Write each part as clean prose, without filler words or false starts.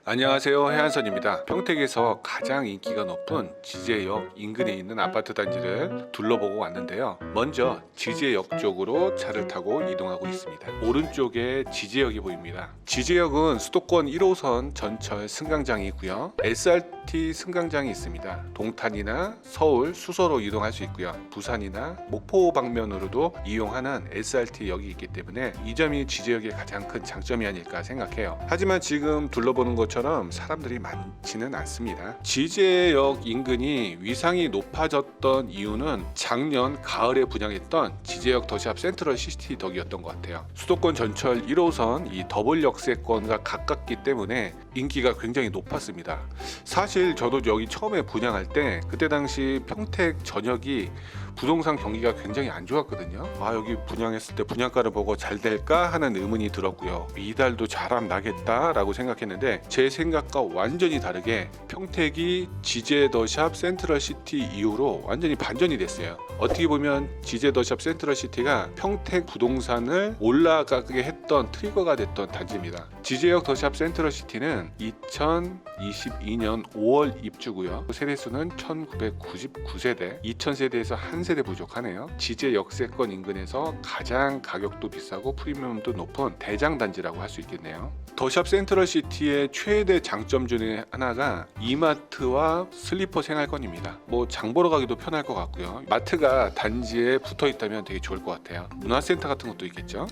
안녕하세요, 해안선입니다. 평택에서 가장 인기가 높은 지제역 인근에 있는 아파트 단지를 둘러보고 왔는데요. 먼저 지제역 쪽으로 차를 타고 이동하고 있습니다. 오른쪽에 지제역이 보입니다. 지제역은 수도권 1호선 전철 승강장이 있고요, SRT 승강장이 있습니다. 동탄이나 서울, 수서로 이동할 수 있고요, 부산이나 목포 방면으로도 이용하는 SRT역이 있기 때문에 이 점이 지제역의 가장 큰 장점이 아닐까 생각해요. 하지만 지금 둘러보는 것처럼 사람들이 많지는 않습니다. 지제역 인근이 위상이 높아졌던 이유는 작년 가을에 분양했던 지제역 더샵 센트럴 시티 덕이었던 것 같아요. 수도권 전철 1호선 이 더블 역세권과 가깝기 때문에 인기가 굉장히 높았습니다. 사실 저도 여기 처음에 분양할 때 그때 당시 평택 전역이 부동산 경기가 굉장히 안 좋았거든요. 여기 분양했을 때 분양가를 보고 잘 될까 하는 의문이 들었고요. 이달도 잘하면 나겠다라고 생각했는데 제 생각과 완전히 다르게 평택이 지제 더샵 센트럴 시티 이후로 완전히 반전이 됐어요. 어떻게 보면 지제 더샵 센트럴 시티가 평택 부동산을 올라가게 했던 트리거가 됐던 단지입니다. 지제역 더샵 센트럴 시티는 2022년 5월 입주고요. 세대수는 1999세대, 2000세대에서 한 세대 부족하네요. 지제 역세권 인근에서 가장 가격도 비싸고 프리미엄도 높은 대장 단지라고 할 수 있겠네요. 더샵 센트럴 시티의 최대 장점 중에 하나가 이마트와 슬리퍼 생활권입니다. 장 보러 가기도 편할 것 같고요. 마트가 단지에 붙어 있다면 되게 좋을 것 같아요. 문화센터 같은 것도 있겠죠.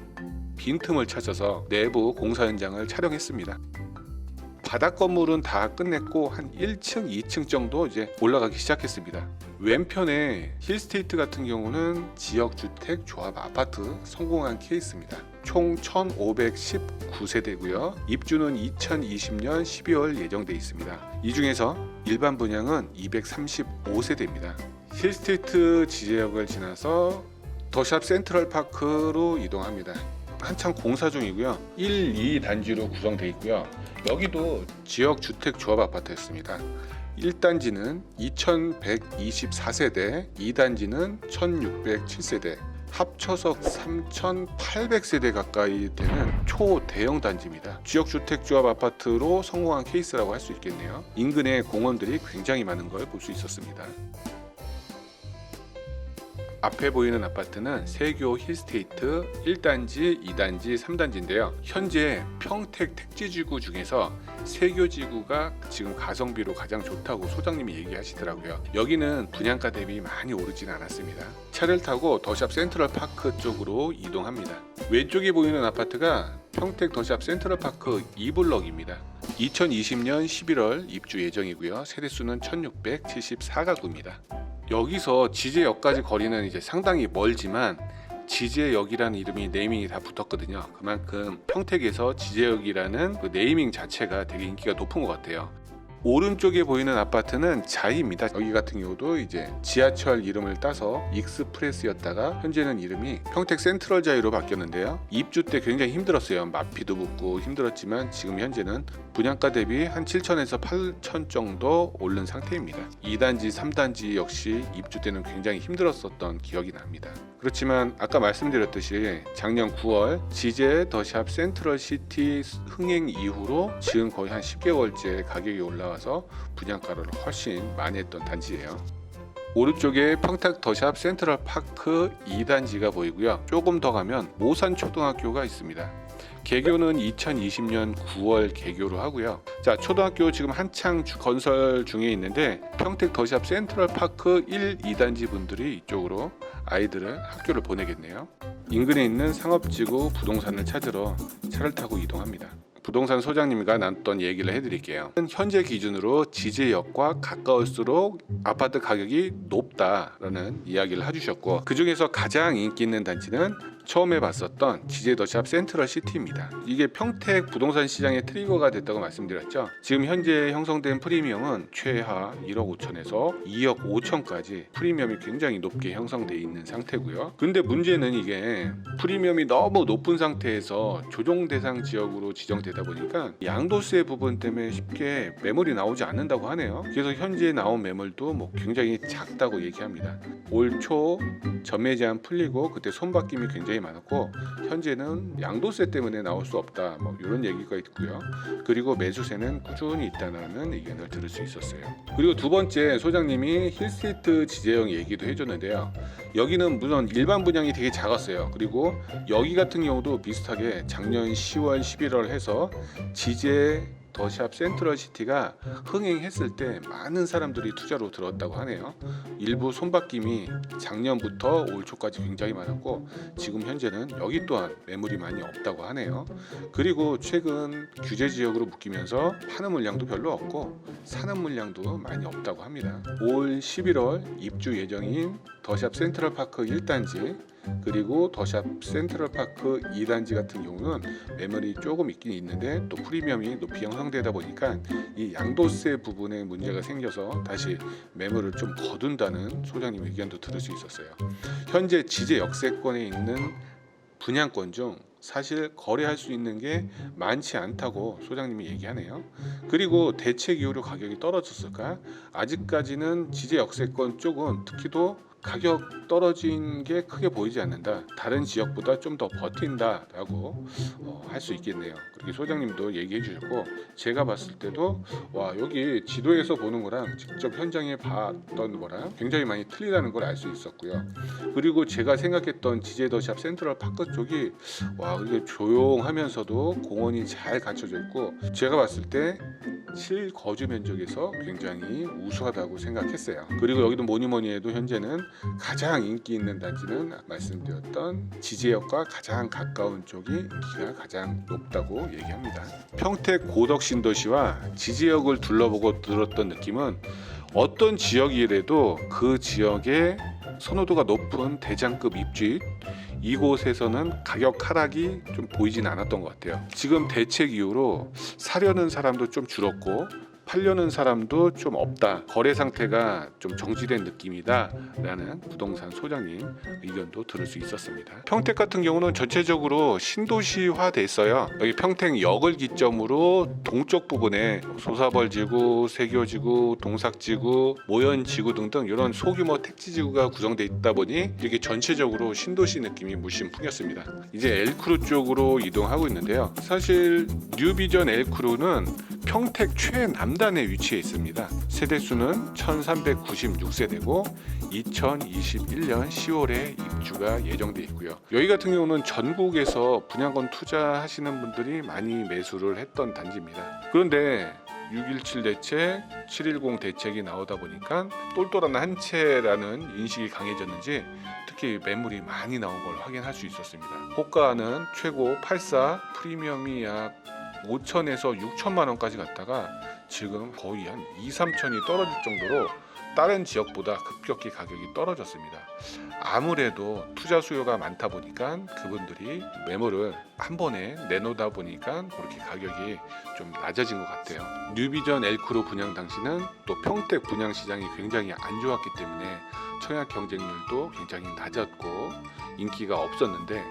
빈틈을 찾아서 내부 공사 현장을 촬영했습니다. 바닥 건물은 다 끝냈고 한 1층, 2층 정도 이제 올라가기 시작했습니다. 왼편에 힐스테이트 같은 경우는 지역주택 조합 아파트 성공한 케이스입니다. 총 1519세대고요. 입주는 2020년 12월 예정돼 있습니다. 이 중에서 일반 분양은 235세대입니다. 힐스테이트 지제역을 지나서 더샵 센트럴 파크로 이동합니다. 한창 공사 중이고요. 1, 2 단지로 구성되어 있고요. 여기도 지역 주택 조합 아파트였습니다. 1단지는 2124세대, 2단지는 1607세대, 합쳐서 3800세대 가까이 되는 초대형 단지입니다. 지역 주택 조합 아파트로 성공한 케이스라고 할 수 있겠네요. 인근에 공원들이 굉장히 많은 걸 볼 수 있었습니다. 앞에 보이는 아파트는 세교 힐스테이트 1단지, 2단지, 3단지인데요. 현재 평택 택지지구 중에서 세교지구가 지금 가성비로 가장 좋다고 소장님이 얘기하시더라고요. 여기는 분양가 대비 많이 오르진 않았습니다. 차를 타고 더샵 센트럴 파크 쪽으로 이동합니다. 왼쪽에 보이는 아파트가 평택 더샵 센트럴 파크 2블럭입니다. 2020년 11월 입주 예정이고요. 세대수는 1674가구입니다. 여기서 지제역까지 거리는 이제 상당히 멀지만 지제역이라는 이름이 네이밍이 다 붙었거든요. 그만큼 평택에서 지제역이라는 그 네이밍 자체가 되게 인기가 높은 것 같아요. 오른쪽에 보이는 아파트는 자이입니다. 여기 같은 경우도 이제 지하철 이름을 따서 익스프레스였다가 현재는 이름이 평택 센트럴 자이로 바뀌었는데요. 입주 때 굉장히 힘들었어요. 마피도 붙고 힘들었지만 지금 현재는 분양가 대비 한 7천에서 8천 정도 오른 상태입니다. 2단지, 3단지 역시 입주 때는 굉장히 힘들었었던 기억이 납니다. 그렇지만 아까 말씀드렸듯이 작년 9월 지제 더샵 센트럴 시티 흥행 이후로 지금 거의 한 10개월째 가격이 올라와서 분양가를 훨씬 많이 했던 단지예요. 오른쪽에 평택 더샵 센트럴 파크 2단지가 보이고요. 조금 더 가면 모산초등학교가 있습니다. 개교는 2020년 9월 개교로 하고요. 자, 초등학교 지금 한창 건설 중에 있는데 평택 더샵 센트럴 파크 1, 2단지 분들이 이쪽으로 아이들을 학교를 보내겠네요. 인근에 있는 상업지구 부동산을 찾으러 차를 타고 이동합니다. 부동산 소장님과 나눴던 얘기를 해드릴게요. 현재 기준으로 지제역과 가까울수록 아파트 가격이 높다라는 이야기를 해주셨고, 그 중에서 가장 인기 있는 단지는 처음에 봤었던 지제 더샵 센트럴 시티입니다. 이게 평택 부동산 시장의 트리거가 됐다고 말씀드렸죠. 지금 현재 형성된 프리미엄은 최하 1억 5천에서 2억 5천까지 프리미엄이 굉장히 높게 형성되어 있는 상태고요. 근데 문제는 이게 프리미엄이 너무 높은 상태에서 조정 대상 지역으로 지정되다 보니까 양도세 부분 때문에 쉽게 매물이 나오지 않는다고 하네요. 그래서 현재 나온 매물도 굉장히 작다고 얘기합니다. 올 초 전매 제한 풀리고 그때 손바뀜이 굉장히 굉장히 많았고 현재는 양도세 때문에 나올 수 없다 뭐 이런 얘기가 있고요. 그리고 매수세는 꾸준히 있다는 의견을 들을 수 있었어요. 그리고 두 번째 소장님이 힐스테이트 지제형 얘기도 해줬는데요. 여기는 물론 일반 분양이 되게 작았어요. 그리고 여기 같은 경우도 비슷하게 작년 10월 11월 해서 지제 더샵 센트럴시티가 흥행했을 때 많은 사람들이 투자로 들었다고 하네요. 일부 손바뀜이 작년부터 올 초까지 굉장히 많았고 지금 현재는 여기 또한 매물이 많이 없다고 하네요. 그리고 최근 규제 지역으로 묶이면서 파는 물량도 별로 없고 사는 물량도 많이 없다고 합니다. 올 11월 입주 예정인 더샵 센트럴파크 1단지 그리고 더샵 센트럴파크 2단지 같은 경우는 매물이 조금 있긴 있는데 또 프리미엄이 높이 형성되다 보니까 이 양도세 부분에 문제가 생겨서 다시 매물을 좀 거둔다는 소장님 의견도 들을 수 있었어요. 현재 지제 역세권에 있는 분양권 중 사실 거래할 수 있는 게 많지 않다고 소장님이 얘기하네요. 그리고 대책 이후로 가격이 떨어졌을까? 아직까지는 지제 역세권 쪽은 특히도 가격 떨어진 게 크게 보이지 않는다. 다른 지역보다 좀 더 버틴다라고 할 수 있겠네요. 그렇게 소장님도 얘기해 주셨고 제가 봤을 때도 와 여기 지도에서 보는 거랑 직접 현장에 봤던 거랑 굉장히 많이 틀리다는 걸 알 수 있었고요. 그리고 제가 생각했던 지제 더샵 센트럴 파크 쪽이 와 이게 조용하면서도 공원이 잘 갖춰져 있고 제가 봤을 때 실거주 면적에서 굉장히 우수하다고 생각했어요. 그리고 여기도 뭐니 해도 현재는 가장 인기 있는 단지는 말씀드렸던 지제역과 가장 가까운 쪽이 인기가 가장 높다고 얘기합니다. 평택 고덕 신도시와 지제역을 둘러보고 들었던 느낌은 어떤 지역이라도 그 지역의 선호도가 높은 대장급 입주입 이곳에서는 가격 하락이 좀 보이진 않았던 것 같아요. 지금 대책 이후로 사려는 사람도 좀 줄었고 팔려는 사람도 좀 없다. 거래 상태가 좀 정지된 느낌이다 라는 부동산 소장님 의견도 들을 수 있었습니다. 평택 같은 경우는 전체적으로 신도시화 됐어요. 여기 평택역을 기점으로 동쪽 부분에 소사벌지구, 세교지구, 동삭지구, 모연지구 등등 이런 소규모 택지지구가 구성되어 있다 보니 이게 전체적으로 신도시 느낌이 물씬 풍겼습니다. 이제 엘크루 쪽으로 이동하고 있는데요. 사실 뉴비전 엘크루는 평택 최남단에 위치해 있습니다. 세대수는 1396세대고 2021년 10월에 입주가 예정돼 있고요. 여기 같은 경우는 전국에서 분양권 투자하시는 분들이 많이 매수를 했던 단지입니다. 그런데 617 대책, 710 대책이 나오다 보니까 똘똘한 한 채라는 인식이 강해졌는지 특히 매물이 많이 나온 걸 확인할 수 있었습니다. 호가는 최고 84, 프리미엄이 약 5천에서 6천만 원까지 갔다가 지금 거의 한 2, 3천이 떨어질 정도로 다른 지역보다 급격히 가격이 떨어졌습니다. 아무래도 투자 수요가 많다 보니까 그분들이 매물을 한 번에 내놓다 보니까 그렇게 가격이 좀 낮아진 것 같아요. 뉴비전 엘크루 분양 당시는 또 평택 분양 시장이 굉장히 안 좋았기 때문에 청약 경쟁률도 굉장히 낮았고 인기가 없었는데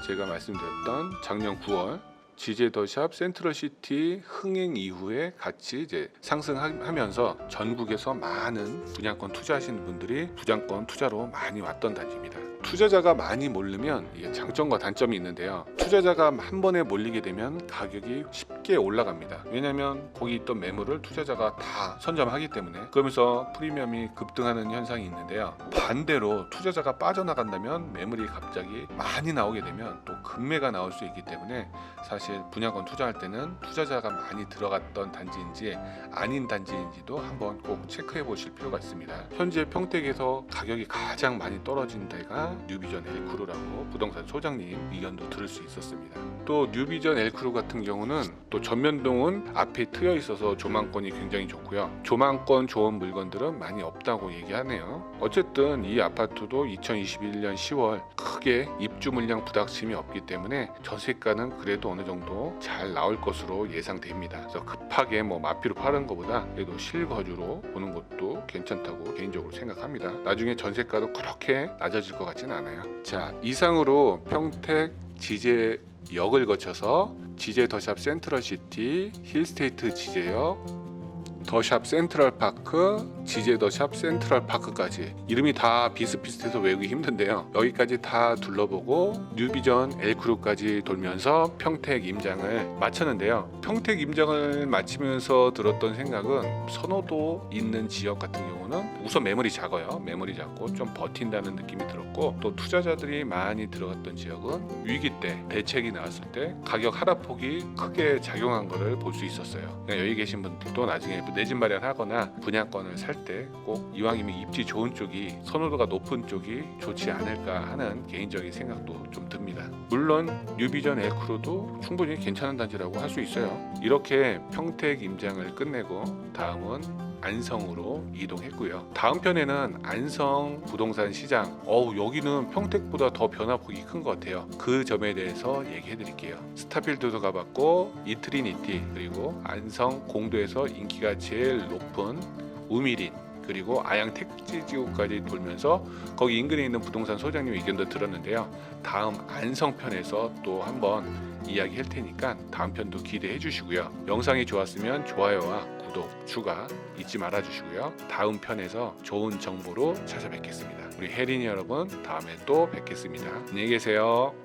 제가 말씀드렸던 작년 9월 지제 더샵 센트럴시티 흥행 이후에 같이 이제 상승하면서 전국에서 많은 분양권 투자하시는 분들이 분양권 투자로 많이 왔던 단지입니다. 투자자가 많이 몰리면 이게 장점과 단점이 있는데요. 투자자가 한 번에 몰리게 되면 가격이 쉽게 올라갑니다. 왜냐하면 거기 있던 매물을 투자자가 다 선점하기 때문에 그러면서 프리미엄이 급등하는 현상이 있는데요. 반대로 투자자가 빠져나간다면 매물이 갑자기 많이 나오게 되면 또 급매가 나올 수 있기 때문에 사실 분양권 투자할 때는 투자자가 많이 들어갔던 단지인지 아닌 단지인지도 한번 꼭 체크해 보실 필요가 있습니다. 현재 평택에서 가격이 가장 많이 떨어진 데가 뉴비전 엘크루라고 부동산 소장님 의견도 들을 수 있었습니다. 또 뉴비전 엘크루 같은 경우는 또 전면동은 앞에 트여 있어서 조망권이 굉장히 좋고요. 조망권 좋은 물건들은 많이 없다고 얘기하네요. 어쨌든 이 아파트도 2021년 10월 크게 입주 물량 부닥침이 없기 때문에 전세가는 그래도 어느 정도 잘 나올 것으로 예상됩니다. 그래서 급하게 마피로 파는 것보다 그래도 실거주로 보는 것도 괜찮다고 개인적으로 생각합니다. 나중에 전세가도 그렇게 낮아질 것 같지는 않아요. 자, 이상으로 평택 지제역을 거쳐서 지제 더샵 센트럴시티, 힐스테이트 지제역, 더샵 센트럴파크, 지제 더샵 센트럴파크까지 이름이 다 비슷비슷해서 외우기 힘든데요. 여기까지 다 둘러보고 뉴비전 L크루까지 돌면서 평택 임장을 마쳤는데요. 평택 임장을 마치면서 들었던 생각은 선호도 있는 지역 같은 경우는 우선 매물이 작아요. 매물이 작고 좀 버틴다는 느낌이 들었고, 또 투자자들이 많이 들어갔던 지역은 위기 때 대책이 나왔을 때 가격 하락폭이 크게 작용한 것을 볼 수 있었어요. 여기 계신 분들도 나중에 내 집 마련하거나 분양권을 살 때 꼭 이왕이면 입지 좋은 쪽이, 선호도가 높은 쪽이 좋지 않을까 하는 개인적인 생각도 좀 듭니다. 물론 뉴비전 L크루도 충분히 괜찮은 단지라고 할 수 있어요. 이렇게 평택 임장을 끝내고 다음은 안성으로 이동했고요. 다음 편에는 안성 부동산 시장, 여기는 평택보다 더 변화폭이 큰 것 같아요. 그 점에 대해서 얘기해 드릴게요. 스타필드도 가봤고 이트리니티, 그리고 안성 공도에서 인기가 제일 높은 우미린, 그리고 아양 택지지구까지 돌면서 거기 인근에 있는 부동산 소장님 의견도 들었는데요. 다음 안성편에서 또 한번 이야기 할 테니까 다음 편도 기대해 주시고요. 영상이 좋았으면 좋아요와 구독, 추가 잊지 말아 주시고요. 다음 편에서 좋은 정보로 찾아뵙겠습니다. 우리 혜린이 여러분, 다음에 또 뵙겠습니다. 안녕히 계세요.